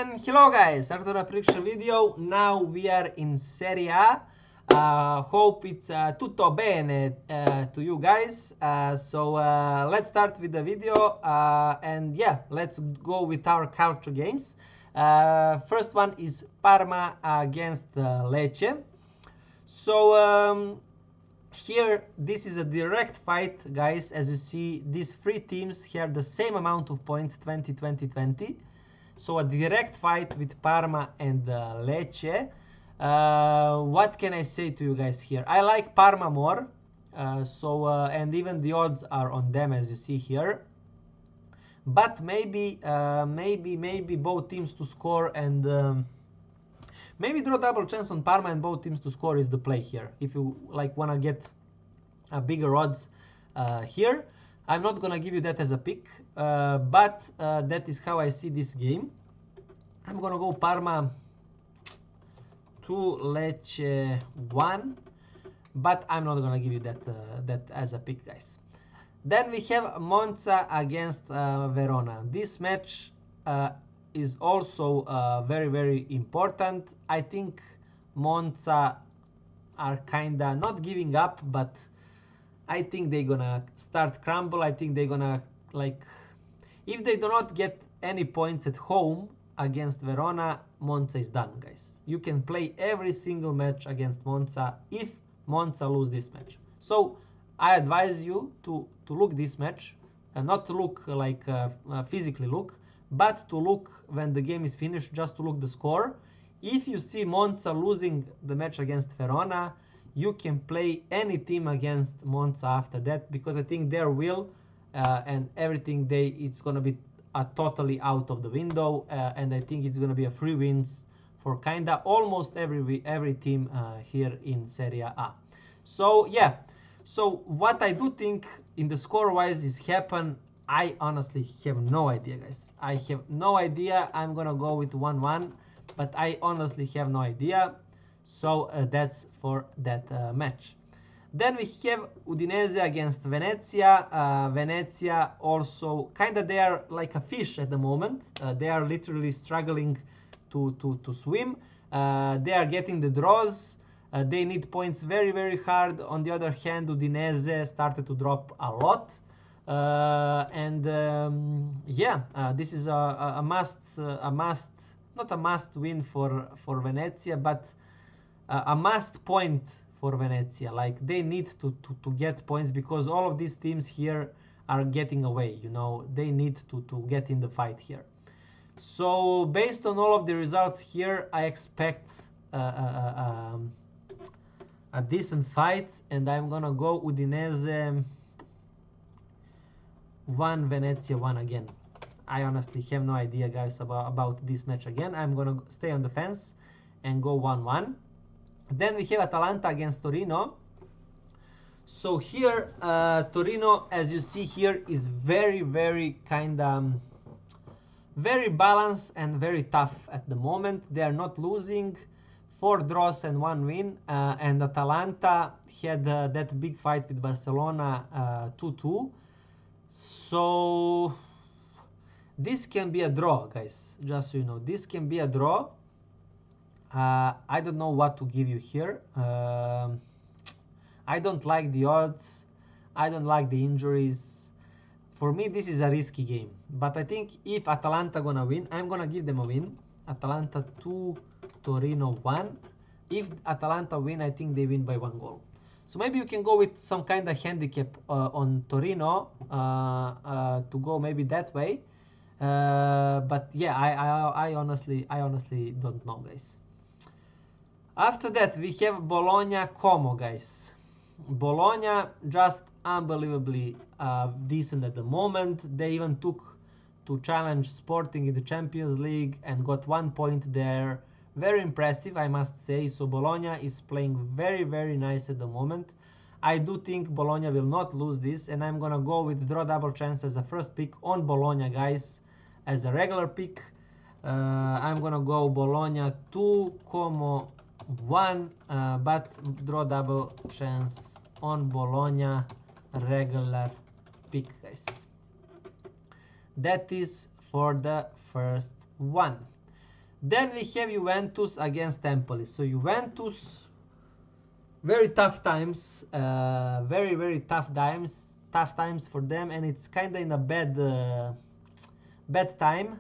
And hello guys, after the prediction video, now we are in Serie A. Hope it's tutto bene to you guys. So let's start with the video and yeah, let's go with our culture games. First one is Parma against Lecce. So here this is a direct fight, guys. As you see, these three teams have the same amount of points, 20-20-20. So a direct fight with Parma and Lecce. What can I say to you guys here? I like Parma more. And even the odds are on them, as you see here. But maybe both teams to score and maybe draw double chance on Parma and both teams to score is the play here. If you like wanna get bigger odds here. I'm not gonna give you that as a pick, but that is how I see this game. I'm gonna go Parma 2, Lecce 1, but I'm not gonna give you that as a pick, guys. Then we have Monza against Verona. This match is also very important. I think Monza are kinda not giving up, but I think they're gonna start crumble. I think they're gonna, like, if they do not get any points at home against Verona, Monza is done, guys. You can play every single match against Monza if Monza lose this match. So I advise you to look this match, and not to look like physically look, but to look when the game is finished, just to look the score. If you see Monza losing the match against Verona, you can play any team against Monza after that, because I think their will and everything, it's gonna be totally out of the window, and I think it's gonna be a free wins for kinda almost every team here in Serie A. So yeah, so what I do think in the score wise is happen, I honestly have no idea, guys. I have no idea. I'm gonna go with 1-1, but I honestly have no idea. So that's for that match. Then we have Udinese against Venezia. Venezia also kinda, they are like a fish at the moment. They are literally struggling to swim. They are getting the draws. They need points very hard. On the other hand, Udinese started to drop a lot. This is a must, not a must win for Venezia, but a must point for Venezia. Like, they need to get points, because all of these teams here are getting away, you know. They need to get in the fight here. So based on all of the results here, I expect a decent fight, and I'm gonna go Udinese 1, Venezia 1 again. I honestly have no idea, guys, about this match again. I'm gonna stay on the fence and go 1-1. Then we have Atalanta against Torino. So here, Torino, as you see here, is very kinda very balanced and very tough at the moment. They are not losing, 4 draws and 1 win. And Atalanta had that big fight with Barcelona, 2-2. So this can be a draw, guys. Just so you know, this can be a draw. I don't know what to give you here. I don't like the odds. I don't like the injuries. For me, this is a risky game. But I think if Atalanta gonna win, I'm gonna give them a win. Atalanta 2, Torino 1. If Atalanta win, I think they win by 1 goal. So maybe you can go with some kind of handicap on Torino to go maybe that way. But yeah, I honestly don't know, guys. After that, we have Bologna-Como, guys. Bologna just unbelievably decent at the moment. They even took to challenge Sporting in the Champions League and got 1 point there. Very impressive, I must say. So Bologna is playing very nice at the moment. I do think Bologna will not lose this, and I'm gonna go with draw double chance as a first pick on Bologna, guys, as a regular pick. I'm gonna go Bologna 2, Como 1, but draw double chance on Bologna, regular pick, guys. That is for the first one. Then we have Juventus against Empoli. So Juventus, very tough times, very tough times for them, and it's kind of in a bad time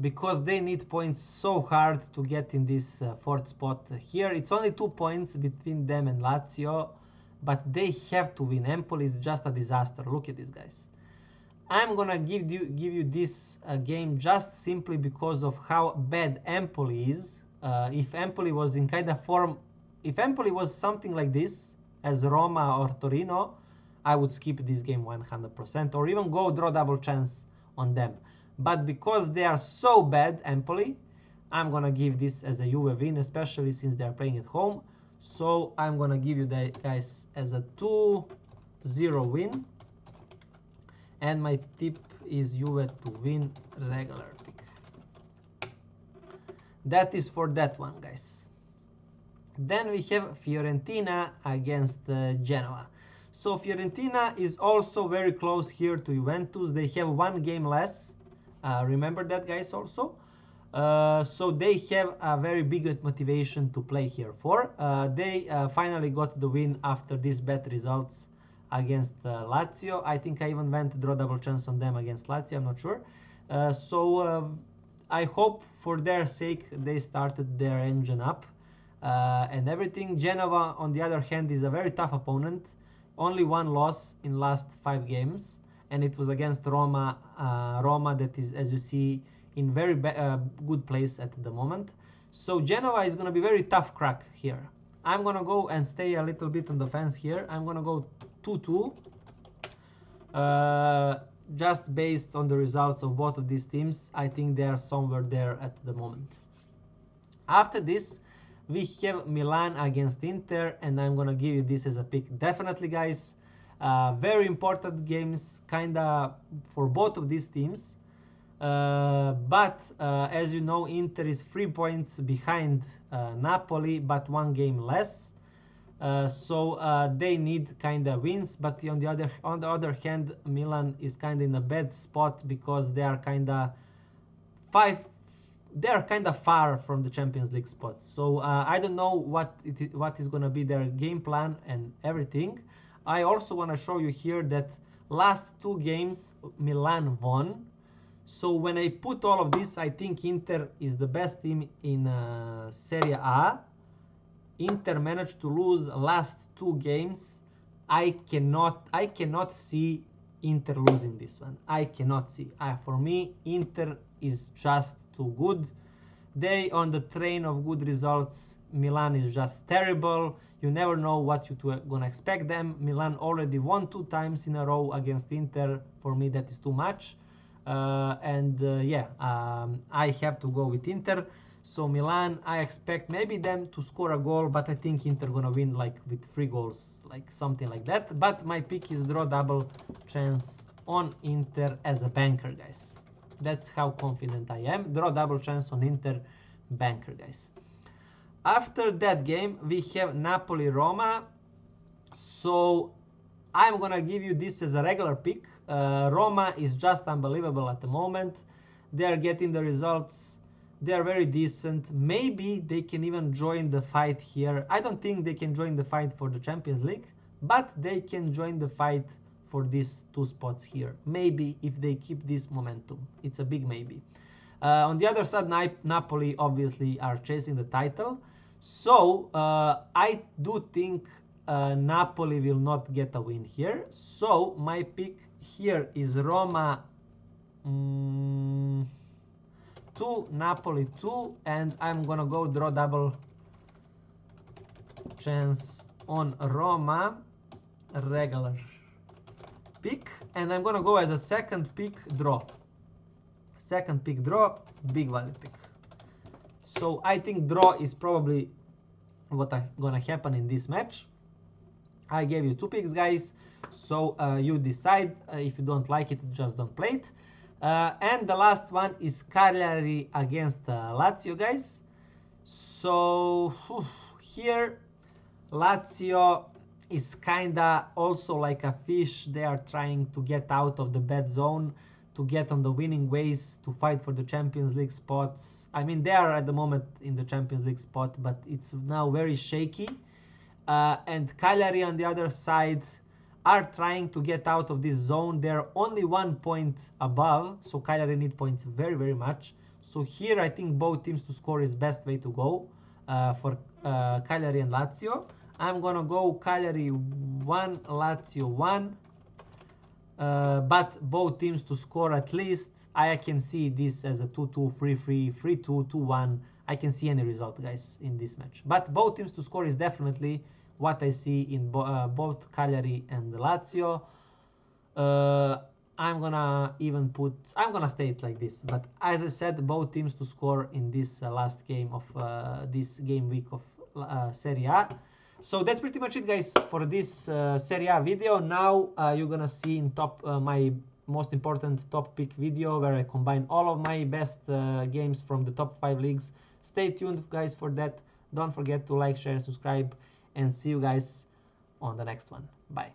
because they need points so hard to get in this fourth spot. Here it's only 2 points between them and Lazio, but they have to win. Empoli is just a disaster. Look at this, guys. I'm gonna give you this game just simply because of how bad Empoli is. If Empoli was in kind of form, if Empoli was something like this as Roma or Torino, I would skip this game 100% or even go draw double chance on them. But because they are so bad, Empoli, I'm gonna give this as a Juve win, especially since they are playing at home. So I'm gonna give you that, guys, as a 2-0 win. And my tip is Juve to win regular pick. That is for that one, guys. Then we have Fiorentina against Genoa. So Fiorentina is also very close here to Juventus. They have 1 game less. Remember that, guys, also. So they have a very big motivation to play here for. They finally got the win after these bad results against Lazio. I think I even went draw double chance on them against Lazio, I'm not sure. I hope for their sake they started their engine up and everything. Genoa, on the other hand, is a very tough opponent. Only 1 loss in last 5 games, and it was against Roma. Roma that is, as you see, in very good place at the moment. So Genoa is going to be very tough crack here. I'm going to go and stay a little bit on the fence here. I'm going to go 2-2. Just based on the results of both of these teams, I think they are somewhere there at the moment. After this, we have Milan against Inter, and I'm gonna give you this as a pick. Definitely, guys, very important games, kinda for both of these teams. But as you know, Inter is 3 points behind Napoli, but 1 game less. So they need kind of wins, but on the other hand, Milan is kind of in a bad spot because they are kind of far from the Champions League spot. So I don't know what is going to be their game plan and everything. I also want to show you here that last 2 games Milan won. So when I put all of this, I think Inter is the best team in Serie A. Inter managed to lose last 2 games. I cannot see Inter losing this one. I cannot see. For me, Inter is just too good. They on the train of good results. Milan is just terrible. You never know what you're gonna expect them. Milan already won 2 times in a row against Inter. For me, that is too much. I have to go with Inter. So Milan, I expect maybe them to score a goal, but I think Inter gonna win like with 3 goals, like something like that. But my pick is draw double chance on Inter as a banker, guys. That's how confident I am. Draw double chance on Inter, banker, guys. After that game, we have Napoli-Roma. So I'm gonna give you this as a regular pick. Roma is just unbelievable at the moment. They are getting the results. They are very decent. Maybe they can even join the fight here. I don't think they can join the fight for the Champions League, but they can join the fight for these 2 spots here. Maybe if they keep this momentum. It's a big maybe. On the other side, Napoli obviously are chasing the title. So I do think Napoli will not get a win here. So my pick here is Roma 2, Napoli 2, and I'm gonna go draw double chance on Roma, regular pick, and I'm gonna go as a second pick draw. Second pick draw, big value pick. So I think draw is probably what gonna happen in this match. I gave you 2 picks, guys, so you decide. If you don't like it, just don't play it. And the last one is Cagliari against Lazio, guys. So here Lazio is kinda also like a fish. They are trying to get out of the bad zone to get on the winning ways to fight for the Champions League spots. I mean, they are at the moment in the Champions League spot, but it's now very shaky. And Cagliari on the other side are trying to get out of this zone. They're only 1 point above, so Cagliari need points very, very much. So here I think both teams to score is best way to go for Cagliari and Lazio. I'm gonna go Cagliari 1, Lazio 1. But both teams to score at least. I can see this as a 2-2, 3-3, 3-2, 2-1. I can see any result, guys, in this match. But both teams to score is definitely what I see in both Cagliari and Lazio. I'm gonna stay it like this. But as I said, both teams to score in this last game of this game week of Serie A. So that's pretty much it, guys, for this Serie A video. Now you're gonna see in top my most important top pick video where I combine all of my best games from the top 5 leagues. Stay tuned, guys, for that. Don't forget to like, share, and subscribe, and see you guys on the next one. Bye.